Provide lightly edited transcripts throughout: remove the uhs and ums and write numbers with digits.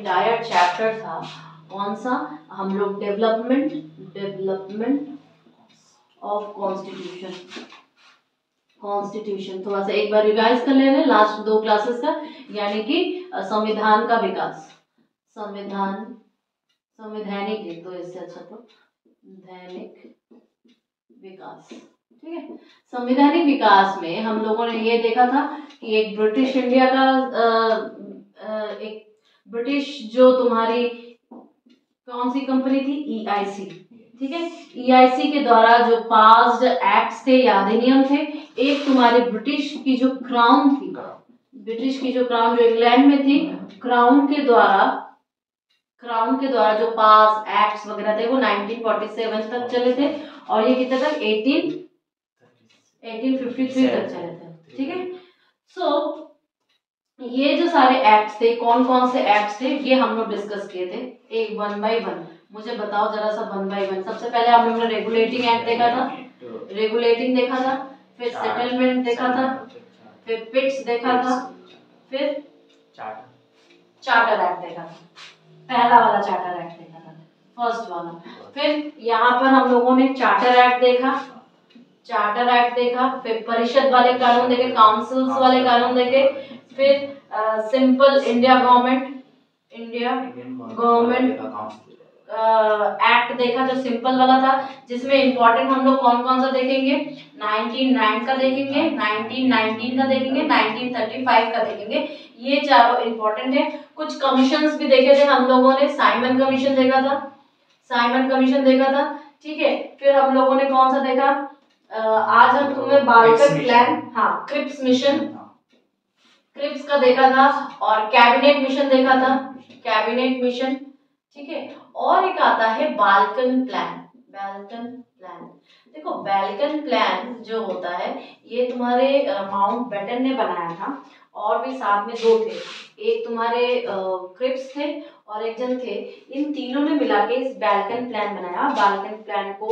Entire chapter था कौन सा, हम लोग डेवलपमेंट ऑफ कॉन्स्टिट्यूशन थोड़ा सा एक बार रिवाइज कर ले रहे हैं लास्ट 2 क्लासेस का, यानी कि संविधान का विकास, संवैधानिक, तो इससे अच्छा तो दैनिक विकास, ठीक है। संवैधानिक विकास में हम लोगों ने ये देखा था कि एक ब्रिटिश इंडिया का एक ब्रिटिश जो तुम्हारी कौन सी कंपनी थी, EIC, ठीक है। EIC के द्वारा जो पास्ड एक्ट्स थे या अधिनियम थे, एक तुम्हारे ब्रिटिश की जो क्राउन थी, ब्रिटिश की जो क्राउन जो इंग्लैंड में थी, क्राउन के द्वारा जो पास एक्ट्स वगैरह थे वो 1947 तक चले थे और ये कितने तक 1853 तक चले थे, ठीक है। सो ये जो सारे एक्ट्स थे, कौन कौन से एक्ट्स थे ये हम लोग डिस्कस किए थे, एक 1 बाय 1 मुझे बताओ जरा सा 1 बाय 1। सबसे पहले हम लोग ने रेगुलेटिंग एक्ट देखा था, रेगुलेटिंग देखा था, फिर सेटलमेंट देखा था, फिर पिट्स देखा था, फिर चार्टर एक्ट देखा था, पहला वाला चार्टर एक्ट देखा था, फर्स्ट वाला। फिर यहाँ पर हम लोगों ने चार्टर एक्ट देखा, फिर परिषद वाले कानून देखे, काउंसिल्स वाले कानून देखे, फिर सिंपल इंडिया गवर्नमेंट एक्ट देखा जो सिंपल वाला था, जिसमें इंपॉर्टेंट हम लोग कौन कौन सा देखेंगे, 1909 का देखेंगे, 1919 का देखेंगे, 1935 का देखेंगे, ये चारों इंपॉर्टेंट है। कुछ कमीशंस भी देखे थे हम लोगों ने, साइमन कमीशन देखा था, ठीक है। फिर हम लोगों ने कौन सा देखा, आज हम तुम्हें बाल्कन प्लान, हाँ क्रिप्स मिशन, क्रिप्स का देखा था, और कैबिनेट मिशन देखा था, ठीक है। और एक आता है बाल्कन प्लान। देखो बाल्कन प्लान जो होता है ये तुम्हारे माउंटबेटन ने बनाया था, और भी साथ में 2 थे, एक तुम्हारे क्रिप्स थे और एक जन थे, इन तीनों ने मिला के इस बाल्कन प्लान बनाया। बाल्कन प्लान को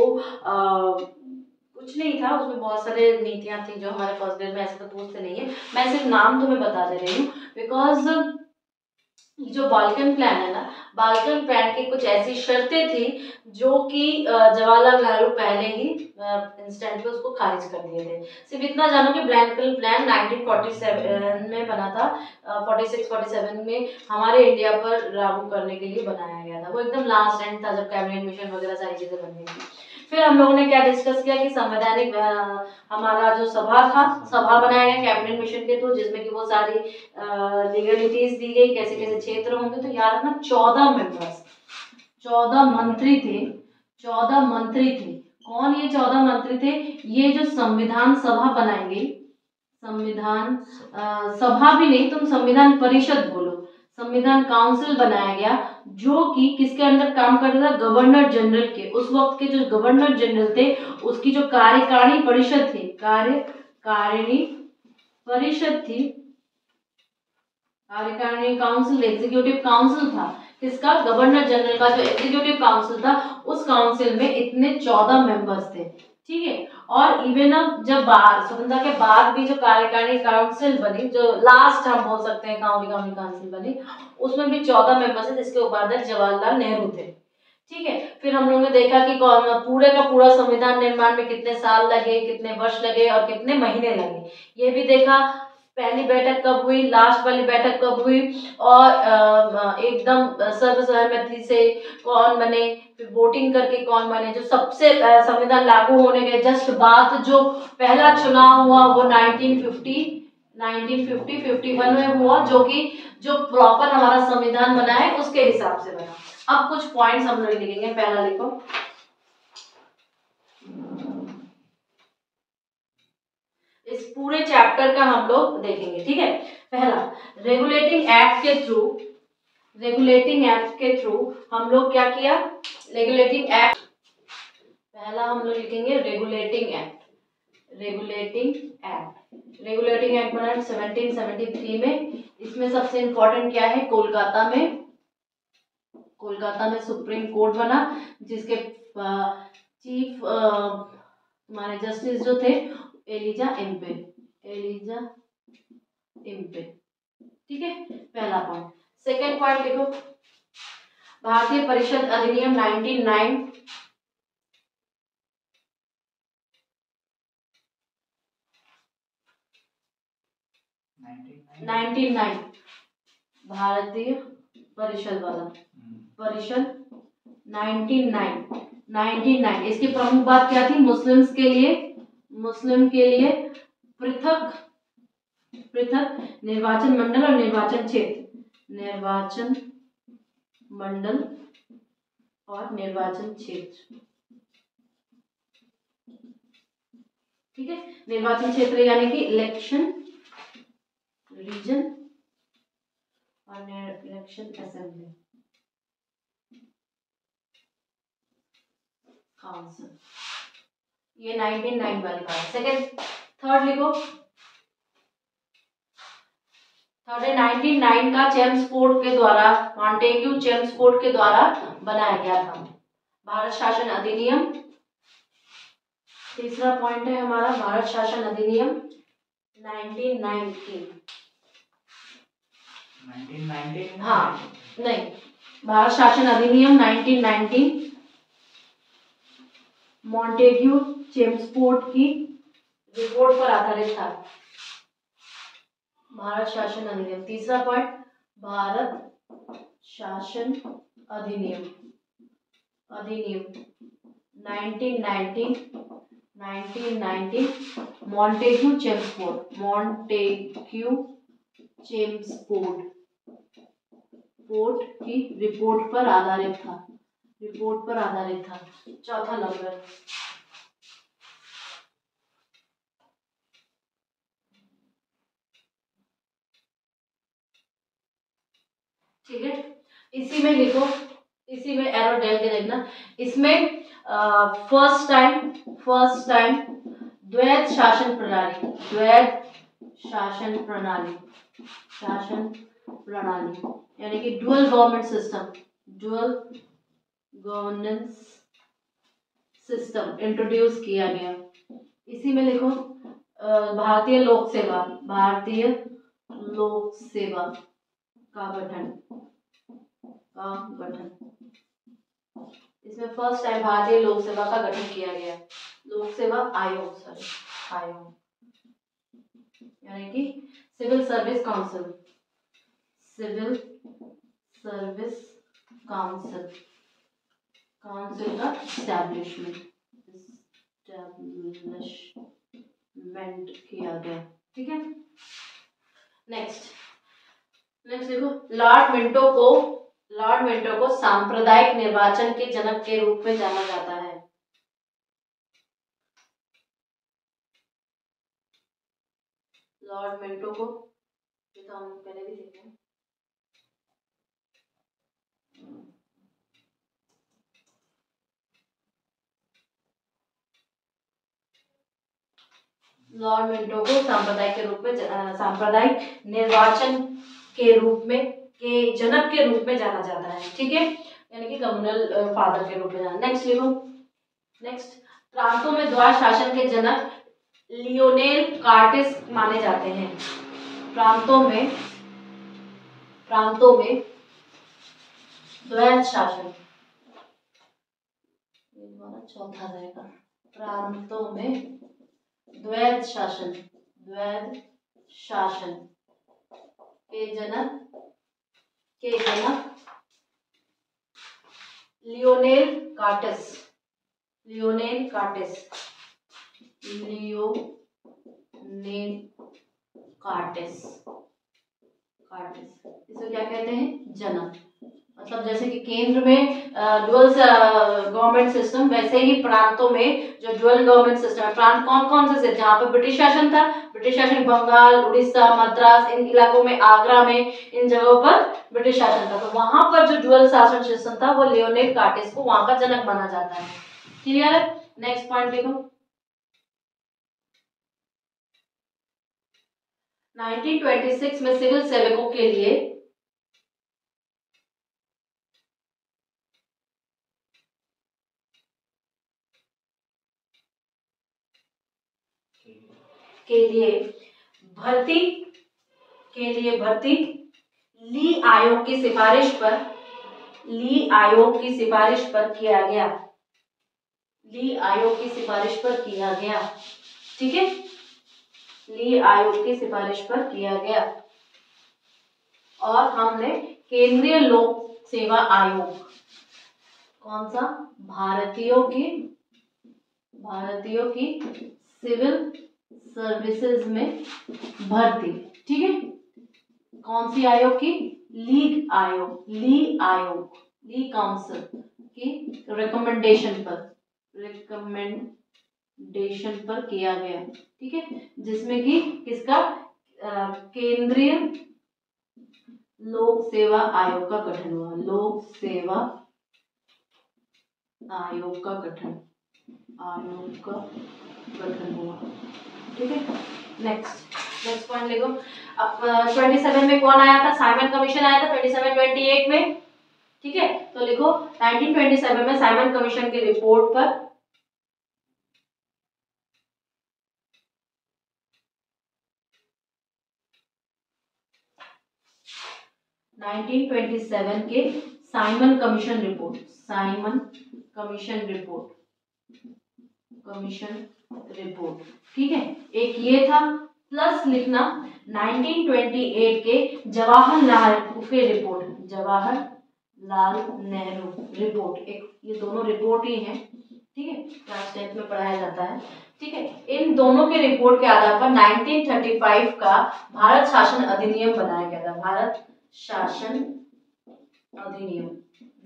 कुछ नहीं था, उसमें बहुत सारे नीतियां थी जो हमारे फर्स्ट ग्रेड में ऐसे तो पूछते नहीं है, मैं सिर्फ नाम तुम्हें बता दे रही हूँ, बिकॉज जो बाल्कन प्लान है ना, बाल्कन प्लान की कुछ ऐसी शर्तें थी जो कि जवाहरलाल नेहरू पहले ही इंस्टेंट पे उसको खारिज कर दिए थे। सिर्फ इतना जानो कि बाल्कन प्लान 1947 में बना था, 46-47 में हमारे इंडिया पर लागू करने के लिए बनाया गया था, वो एकदम लास्ट एंड था जब कैबिनेट मिशन वगैरह सारी चीजें बन गई थी। फिर हम लोगों ने क्या डिस्कस किया कि संवैधानिक हमारा जो सभा बनाया गया कैबिनेट मिशन के थ्रू, जिसमें कि वो सारी लीगलिटीज दी गई, कैसे कैसे क्षेत्र होंगे। तो याद रखना 14 मेंबर्स, 14 मंत्री थे, 14 मंत्री थे। कौन ये 14 मंत्री थे, ये जो संविधान सभा बनाएंगे, संविधान सभा भी नहीं, तुम संविधान परिषद बोलो, संविधान काउंसिल बनाया गया, जो कि किसके अंदर काम करता था, गवर्नर जनरल के। उस वक्त के जो गवर्नर जनरल थे उसकी जो कार्यकारिणी परिषद थी, कार्यकारिणी परिषद थी, कार्यकारिणी काउंसिल, एग्जीक्यूटिव काउंसिल था किसका, गवर्नर जनरल का जो एग्जीक्यूटिव काउंसिल था, उस काउंसिल में इतने 14 मेंबर्स थे, ठीक है। और इवन अब जब स्वतंत्रता के बाद भी जो कार्यकारिणी काउंसिल बनी, जो लास्ट हम बोल सकते हैं काउंसिल बनी, उसमें भी 14 मेंबर्स थे, जिसके उपाध्यक्ष जवाहरलाल नेहरू थे, ठीक है। फिर हम लोगों ने देखा कि पूरे का पूरा संविधान निर्माण में कितने साल लगे, कितने वर्ष लगे और कितने महीने लगे, ये भी देखा। पहली बैठक कब हुई, लास्ट वाली बैठक कब हुई, और एकदम सर्वसहमति से कौन बने, फिर वोटिंग करके कौन बने। जो सबसे संविधान लागू होने के जस्ट बाद जो पहला चुनाव हुआ वो 1951 में हुआ, जो कि जो प्रॉपर हमारा संविधान बना है उसके हिसाब से बना। अब कुछ पॉइंट्स हम लोग लिखेंगे, पहला लिखो, इस पूरे चैप्टर का हम लोग देखेंगे, ठीक है। पहला, रेगुलेटिंग एक्ट के थ्रू हम लोग क्या किया, रेगुलेटिंग एक्ट, पहला हम लोग लिखेंगे रेगुलेटिंग एक्ट बना 1773 में। इसमें सबसे इंपॉर्टेंट क्या है, कोलकाता में सुप्रीम कोर्ट बना, जिसके चीफ तुम्हारे जस्टिस जो थे एलिजा इम्पे, ठीक है, पहला पॉइंट। सेकेंड पॉइंट लिखो, भारतीय परिषद अधिनियम 1999 भारतीय परिषद वाला परिषद 99 इसकी प्रमुख बात क्या थी? मुस्लिम के लिए पृथक निर्वाचन मंडल और निर्वाचन क्षेत्र। ठीक है, निर्वाचन क्षेत्र यानी कि इलेक्शन रीजन और इलेक्शन असेंबली काउंसिल, ये 1999 वाली बात। सेकेंड, थर्ड लिखो, थर्ड 1999 का मॉन्टेग्यू चेम्सफोर्ड के द्वारा बनाया गया था भारत शासन अधिनियम। तीसरा पॉइंट है हमारा भारत शासन अधिनियम 1919। हाँ नहीं, भारत शासन अधिनियम 1919 मॉन्टेग्यू चेम्सफोर्ड की रिपोर्ट पर आधारित था। भारत शासन अधिनियम, तीसरा पॉइंट भारत शासन अधिनियम 1919 मॉन्टेग्यू चेम्सफोर्ड की रिपोर्ट पर आधारित था। चौथा नंबर, ठीक है, इसी में लिखो, इसी में एरो डाल के देखना। इसमें फर्स्ट टाइम द्वैध शासन प्रणाली यानी कि डुअल गवर्नेंस सिस्टम इंट्रोड्यूस किया गया। इसी में लिखो भारतीय लोक सेवा का गठन। इसमें फर्स्ट टाइम भारतीय लोक सेवा का गठन किया गया। लोक सेवा आयोग यानी कि सिविल सर्विस काउंसिल का एस्टैब्लिशमेंट किया गया। ठीक है, नेक्स्ट देखो, लॉर्ड मिंटो को सांप्रदायिक निर्वाचन के जनक के रूप में जाना जाता है। लॉर्ड मिंटो को ये तो हम पहले भी देखे हैं। लॉर्ड मिंटो को सांप्रदायिक निर्वाचन के रूप में जनक के रूप में जाना जाता है। ठीक है, यानी कि कम्युनल फादर के रूप में जाना। नेक्स्ट लिखो, प्रांतों में द्वार शासन के जनक लियोनेल कार्टिस माने जाते हैं। प्रांतों में द्वैध शासन, चौथा रहेगा, प्रांतों में द्वैध शासन के जनक लियोनेल कार्टिस। इसे क्या कहते हैं? जनक। मतलब जैसे कि केंद्र में डुअल गवर्नमेंट सिस्टम, वैसे ही प्रांतों में जो डुअल गवर्नमेंट सिस्टम है। प्रांत कौन कौन से थे? जहाँ पे ब्रिटिश शासन था, बंगाल, उड़ीसा, मद्रास, इन इलाकों में, आगरा में, इन जगहों पर ब्रिटिश शासन था। तो वहां पर जो डुअल शासन सिस्टम था वो लियोनेल कार्टिस को वहां का जनक माना जाता है। क्लियर है? नेक्स्ट पॉइंट देखो, 1926 में सिविल सेवकों के लिए भर्ती ली आयोग की सिफारिश पर, ली आयोग की सिफारिश पर किया गया, ली आयोग की सिफारिश पर किया गया। ठीक है, ली आयोग की सिफारिश पर किया गया। और हमने केंद्रीय लोक सेवा आयोग, कौन सा, भारतीयों की सिविल सर्विसेज में भर्ती। ठीक है, कौन सी आयोग की, लीग आयोग, ली काउंसिल की रिकमेंडेशन पर किया गया। ठीक है, जिसमें कि किसका, केंद्रीय लोक सेवा आयोग का गठन हुआ, लोक सेवा आयोग का गठन हुआ। ठीक है, नेक्स्ट पॉइंट लिखो। अब 27 में कौन आया था, साइमन कमीशन आया था 27-28 में। ठीक है, तो लिखो 1927 में साइमन कमीशन की रिपोर्ट पर 1927 के साइमन कमीशन रिपोर्ट। ठीक है, एक ये था, प्लस लिखना 1928 के जवाहरलाल नेहरू रिपोर्ट। एक ये दोनों रिपोर्ट ही हैं। ठीक है, क्लास 10th में पढ़ाया जाता है। ठीक है, इन दोनों के रिपोर्ट के आधार पर 1935 का भारत शासन अधिनियम बनाया गया था, भारत शासन अधिनियम,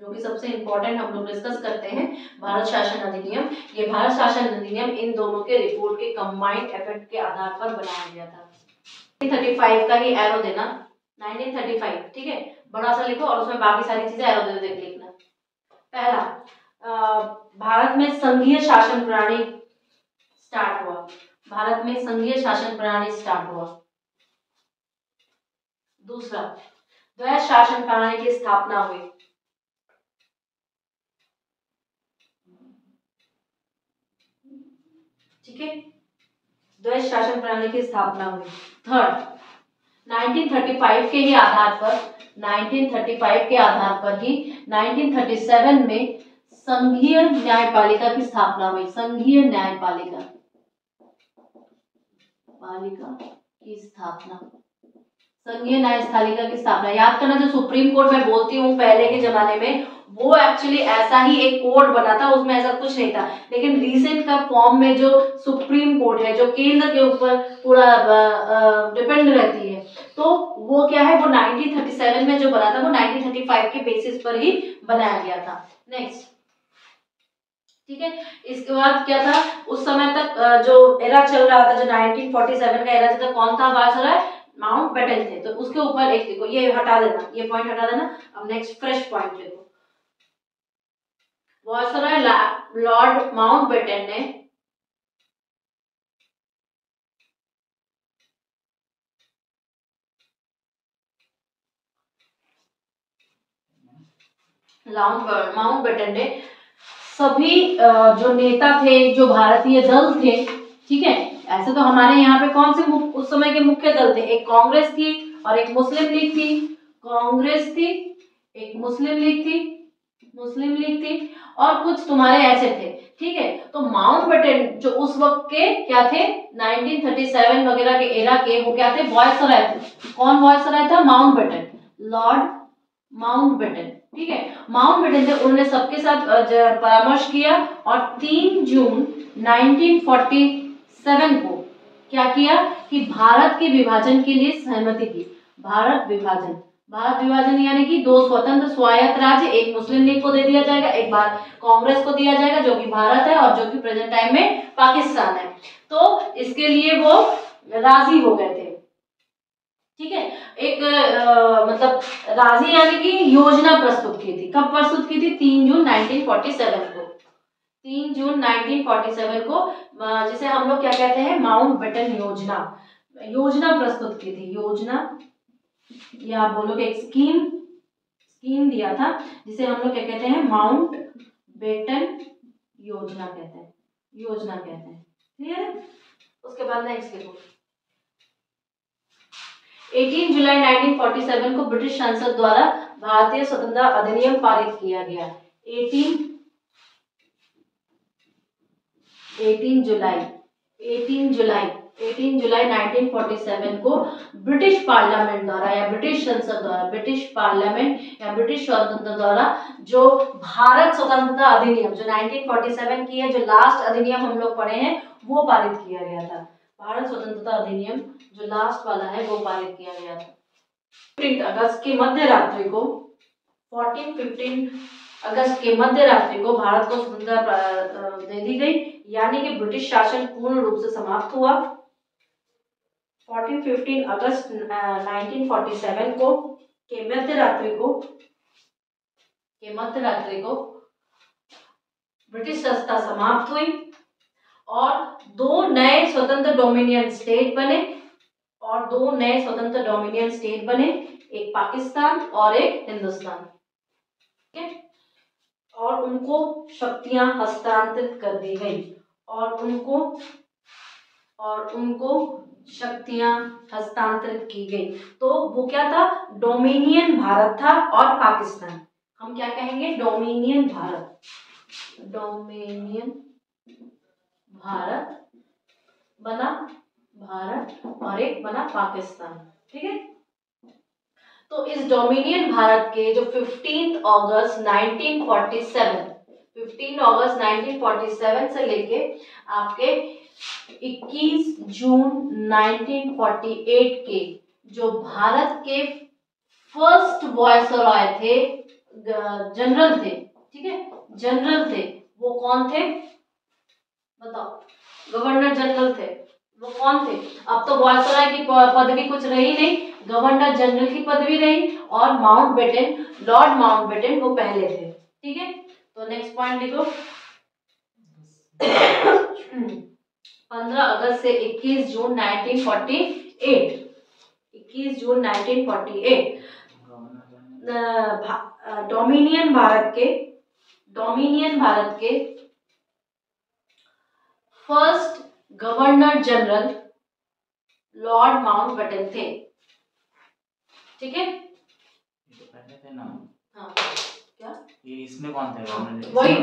जो कि सबसे इंपॉर्टेंट हम लोग डिस्कस करते हैं, भारत शासन अधिनियम। ये भारत शासन अधिनियम इन दोनों के रिपोर्ट के कंबाइंड इफेक्ट के आधार पर बनाया गया था। 1935 का ही एरो देना, 1935। ठीक है, बड़ा सा लिखो और उसमें बाकी सारी चीजें एरो दे देख लिखना। पहला, भारत में संघीय शासन प्रणाली स्टार्ट हुआ, भारत में संघीय शासन प्रणाली स्टार्ट हुआ। दूसरा, द्वैध शासन प्रणाली की स्थापना हुई। ठीक है, द्वैध शासन प्रणाली की स्थापना हुई। थर्ड, 1935 के ही आधार पर, 1935 के आधार पर ही 1937 में संघीय न्यायपालिका की स्थापना हुई, संघीय न्यायपालिका की स्थापना, संघीय न्यायपालिका की स्थापना। याद करना, जो सुप्रीम कोर्ट मैं बोलती हूँ पहले के जमाने में, वो एक्चुअली ऐसा ही एक कोड बना था, उसमें ऐसा कुछ नहीं था। लेकिन रिसेंट का फॉर्म में जो सुप्रीम कोर्ट है, जो केंद्र के ऊपर पूरा डिपेंड रहती है, तो वो क्या है, वो 1937 में जो बना था, वो 1935 के बेसिस पर ही बनाया गया था। नेक्स्ट, ठीक है, इसके बाद क्या था, उस समय तक जो एरा चल रहा था, जो 1947 का एरा चल था, कौन था वायसराय, माउंटबेटन थे। तो उसके ऊपर एक देखो, ये हटा देना, ये पॉइंट हटा देना। अब नेक्स्ट फ्रेश पॉइंट देखो, वायसराय लॉर्ड माउंटबेटन ने माउंटबेटन ने सभी जो नेता थे, जो भारतीय दल थे, ठीक है, ऐसे तो हमारे यहाँ पे कौन से उस समय के मुख्य दल थे, एक कांग्रेस थी और एक मुस्लिम लीग थी, कांग्रेस थी, एक मुस्लिम लीग थी और कुछ तुम्हारे ऐसे थे। ठीक है, तो माउंटबेटन जो उस वक्त के क्या थे, 1937 वगैरह के एरा के, वो क्या थे, वायसराय थे। कौन वायसराय था, माउंटबेटन, लॉर्ड माउंटबेटन। ठीक है, माउंटबेटन थे, उन्होंने सबके साथ परामर्श किया और 3 जून 1947 को क्या किया कि भारत के विभाजन के लिए सहमति दी। भारत विभाजन यानी कि 2 स्वतंत्र स्वायत्त राज्य, एक मुस्लिम लीग को दे दिया जाएगा, एक बार कांग्रेस को दिया जाएगा, जो कि भारत है और जो कि प्रेजेंट टाइम में पाकिस्तान है। तो इसके लिए वो राजी हो गए थे। ठीक है, एक मतलब राजी यानी कि योजना प्रस्तुत की थी। कब प्रस्तुत की थी, 3 जून 1947 को, 3 जून 1947 को, जिसे हम लोग क्या कहते हैं, माउंटबेटन योजना प्रस्तुत की थी। योजना या बोलोगे एक स्कीम दिया था, जिसे हम लोग क्या कहते हैं, माउंटबेटन योजना कहते हैं, क्लियर है। उसके बाद नेक्स्ट देखो, 18 जुलाई 1947 को ब्रिटिश संसद द्वारा भारतीय स्वतंत्रता अधिनियम पारित किया गया। 18 जुलाई 1947 को ब्रिटिश पार्लियामेंट द्वारा या ब्रिटिश संसद द्वारा, ब्रिटिश पार्लियामेंट या ब्रिटिश स्वतंत्रता द्वारा जो भारत स्वतंत्रता अधिनियम जो 1947 की है, जो लास्ट अधिनियम हम लोग पढ़े हैं, वो पारित किया गया था। भारत स्वतंत्रता अधिनियम जो लास्ट वाला है वो पारित किया गया था। 15 अगस्त की मध्य रात्रि को 15 अगस्त के मध्य रात्रि को भारत को स्वतंत्रता दे दी गई, यानी कि ब्रिटिश शासन पूर्ण रूप से समाप्त हुआ। 15 अगस्त 1947 को के मध्य रात्रि को ब्रिटिश सत्ता समाप्त हुई और दो नए स्वतंत्र डोमिनियन स्टेट बने, एक पाकिस्तान और एक हिंदुस्तान। ठीक है, और उनको शक्तियां हस्तांतरित कर दी गई की गई। तो वो क्या था? डोमिनियन भारत था और पाकिस्तान। हम क्या कहेंगे? डोमिनियन भारत बना और एक बना पाकिस्तान। ठीक है, तो इस डोमिनियन भारत के जो 15 अगस्त 1947 से लेके आपके 21 जून 1948 के जो भारत के फर्स्ट वायसरॉय थे, जनरल थे, ठीक है, जनरल थे, वो कौन थे? बताओ। गवर्नर जनरल थे, वो कौन थे? अब तो वायसरॉय की पदवी कुछ रही नहीं, गवर्नर जनरल की पदवी रही और लॉर्ड माउंटबेटन वो पहले थे। ठीक है, तो नेक्स्ट पॉइंट लिखो। 15 अगस्त से 21 जून 1948 डोमिनियन भारत के first governor general Lord Mountbatten थे। ठीक है, पहले थे ना? हाँ, क्या ये इसमें कौन थे? वही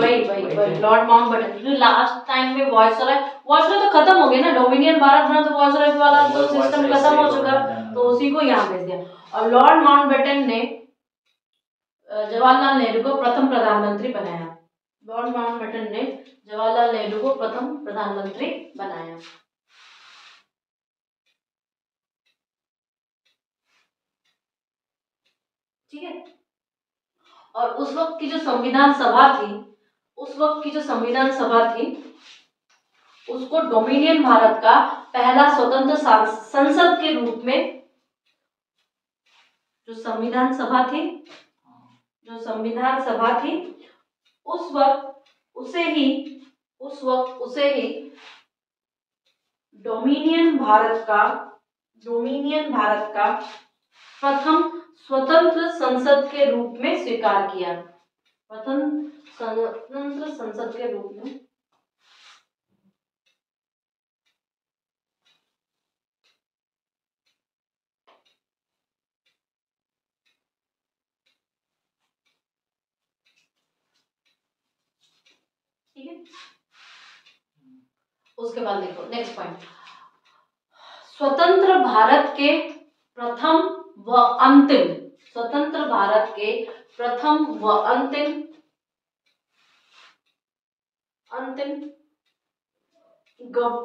लॉर्ड माउंटबेटन। लास्ट टाइम में वायसरॉय तो खत्म हो गया ना, डोमिनियन भारत बना तो वायसरॉय वाला तो सिस्टम खत्म हो चुका, तो उसी को यहाँ भेज दिया। और लॉर्ड माउंटबेटन ने जवाहरलाल नेहरू को प्रथम प्रधानमंत्री बनाया। ठीक है, और उस वक्त की जो संविधान सभा थी उसको डोमिनियन भारत का पहला स्वतंत्र संसद के रूप में, जो संविधान सभा थी उस वक्त उसे ही डोमिनियन भारत का प्रथम स्वतंत्र संसद के रूप में स्वीकार किया। स्वतंत्र संसद के रूप में ठीक है, उसके बाद देखो नेक्स्ट पॉइंट। स्वतंत्र भारत के प्रथम व अंतिम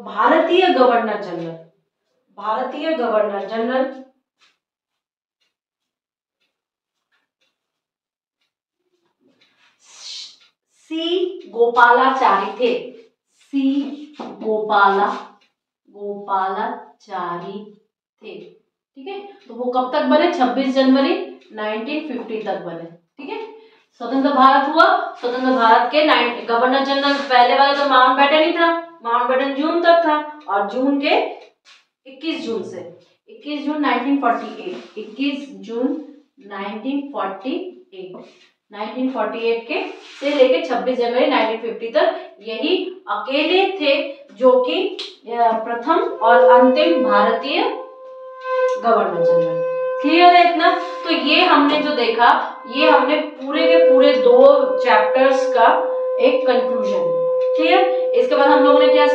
भारतीय गवर्नर जनरल सी गोपालाचारी थे। ठीक है, तो वो कब तक बने? 26 जनवरी 1950 तक बने। ठीक है, स्वतंत्र भारत हुआ। स्वतंत्र भारत के गवर्नर जनरल पहले वाला तो माउंटबेटन ही था, माउंटबेटन जून तक था, और जून के 21 जून 1948 के से लेके 26 जनवरी 1950 तक यही अकेले थे जो कि प्रथम और अंतिम भारतीय गवर्नर जनरल। क्लियर है इतना? तो ये हमने जो देखा, ये हमने पूरे के पूरे 2 चैप्टर्स का एक कंक्लूजन है। क्लियर? इसके बाद हम लोगों ने क्या